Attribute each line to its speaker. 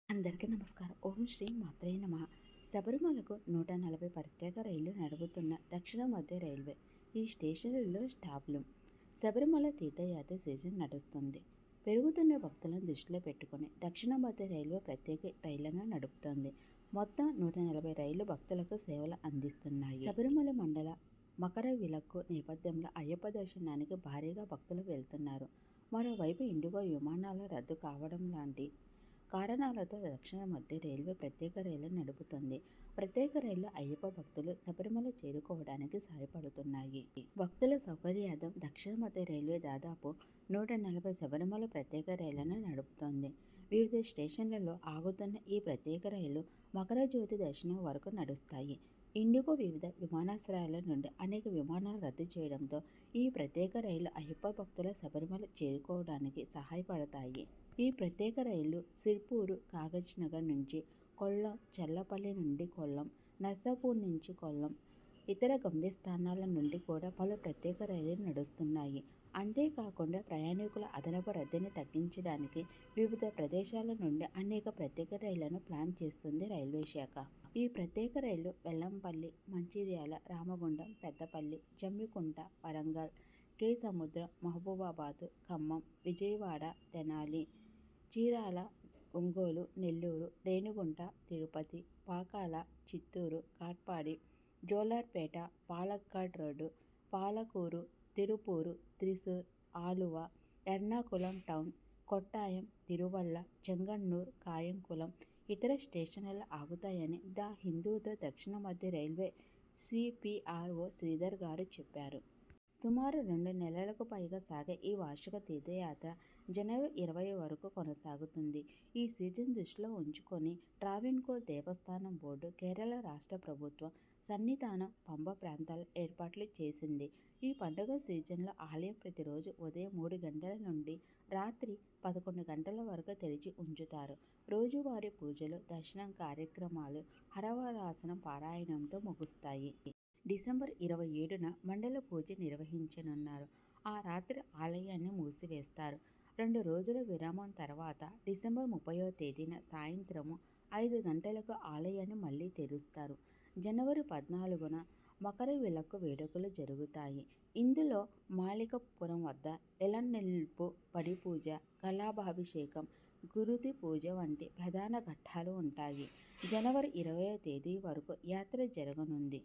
Speaker 1: అందరికీ నమస్కారం. ఓం శ్రీ మాత్రే నమః. శబరిమలకు 140 ప్రత్యేక రైళ్లు నడుపుతున్న దక్షిణ మధ్య రైల్వే. ఈ స్టేషన్లలో స్టాప్లు. శబరిమల తీర్థయాత్ర సీజన్ నడుస్తుంది. పెరుగుతున్న భక్తులను దృష్టిలో పెట్టుకుని దక్షిణ మధ్య రైల్వే ప్రత్యేక రైళ్లను నడుపుతోంది. మొత్తం 140 రైళ్లు భక్తులకు సేవలు అందిస్తున్నాయి. శబరిమల మండల మకర విలక్కు నేపథ్యంలో అయ్యప్ప దర్శనానికి భారీగా భక్తులు వెళ్తున్నారు. మరోవైపు ఇండిగో విమానాల రద్దు కావడం లాంటి కారణాలతో దక్షిణ మధ్య రైల్వే ప్రత్యేక రైళ్లు నడుపుతోంది. ప్రత్యేక రైళ్లు అయ్యప్ప భక్తులు శబరిమల చేరుకోవడానికి సహాయపడుతున్నాయి. భక్తుల సౌకర్యార్థం దక్షిణ మధ్య రైల్వే దాదాపు 140 శబరిమల ప్రత్యేక రైళ్లను నడుపుతోంది. వివిధ స్టేషన్లలో ఆగుతున్న ఈ ప్రత్యేక రైళ్లు మకర జ్యోతి దర్శనం వరకు నడుస్తాయి. ఇండిగో వివిధ విమానాశ్రయాల నుండి అనేక విమానాలు రద్దు చేయడంతో ఈ ప్రత్యేక రైళ్లు అయ్యప్ప భక్తుల శబరిమల చేరుకోవడానికి సహాయపడతాయి. ఈ ప్రత్యేక రైళ్లు సిర్పూరు, కాగజ్నగర్ నుంచి కొల్లం, చల్లపల్లి నుండి కొల్లం, నర్సాపూర్ నుంచి కొల్లం, ఇతర గమ్యస్థానాల నుండి కూడా పలు ప్రత్యేక రైళ్లు నడుస్తున్నాయి. అంతేకాకుండా ప్రయాణికుల అదనపు రద్దీని తగ్గించడానికి వివిధ ప్రదేశాల నుండి అనేక ప్రత్యేక రైళ్లను ప్లాన్ చేస్తుంది రైల్వే శాఖ. ఈ ప్రత్యేక రైళ్లు వెల్లంపల్లి, మంచిర్యాల, రామగుండం, పెద్దపల్లి, జమ్మికుంట, వరంగల్, కె సముద్రం, మహబూబాబాద్, ఖమ్మం, విజయవాడ, తెనాలి, చీరాల, ఒంగోలు, నెల్లూరు, రేణిగుంట, తిరుపతి, పాకాల, చిత్తూరు, కాట్పాడి, జోలార్పేట, పాలక్కాడ్ రోడ్డు, పాలకూరు, తిరుపూరు, త్రిశూర్, ఆలువ, ఎర్నాకుళం టౌన్, కొట్టాయం, తిరువల్ల, చెంగన్నూర్, కాయంకులం, ఇతర స్టేషన్లలో ఆగుతాయని ద హిందూతో దక్షిణ మధ్య రైల్వే సిపిఆర్ఓ శ్రీధర్ గారు చెప్పారు. సుమారు 2 నెలలకు పైగా సాగే ఈ వార్షిక తీర్థయాత్ర జనవరి 20 వరకు కొనసాగుతుంది. ఈ సీజన్ దృష్టిలో ఉంచుకొని ట్రావెన్కోర్ దేవస్థానం బోర్డు, కేరళ రాష్ట్ర ప్రభుత్వం సన్నిధానం, పంబ ప్రాంతాల్లో ఏర్పాట్లు చేసింది. ఈ పండుగ సీజన్లో ఆలయం ప్రతిరోజు ఉదయం 3 గంటల నుండి రాత్రి 11 గంటల వరకు తెరిచి ఉంచుతారు. రోజువారీ పూజలు, దర్శనం కార్యక్రమాలు హరవరాసనం పారాయణంతో ముగుస్తాయి. డిసెంబర్ 27న మండల పూజ నిర్వహించనున్నారు. ఆ రాత్రి ఆలయాన్ని మూసివేస్తారు. 2 రోజుల విరామం తర్వాత డిసెంబర్ 30వ తేదీన సాయంత్రం 5 గంటలకు ఆలయాన్ని మళ్లీ తెరుస్తారు. జనవరి 14న మకర విలక్కు వేడుకలు జరుగుతాయి. ఇందులో మాలికపురం వద్ద ఎలనెల్లిపు పడిపూజ, కలశాభిషేకం, గురుతి పూజ వంటి ప్రధాన ఘట్టాలు ఉంటాయి. జనవరి 20వ తేదీ వరకు యాత్ర జరగనుంది.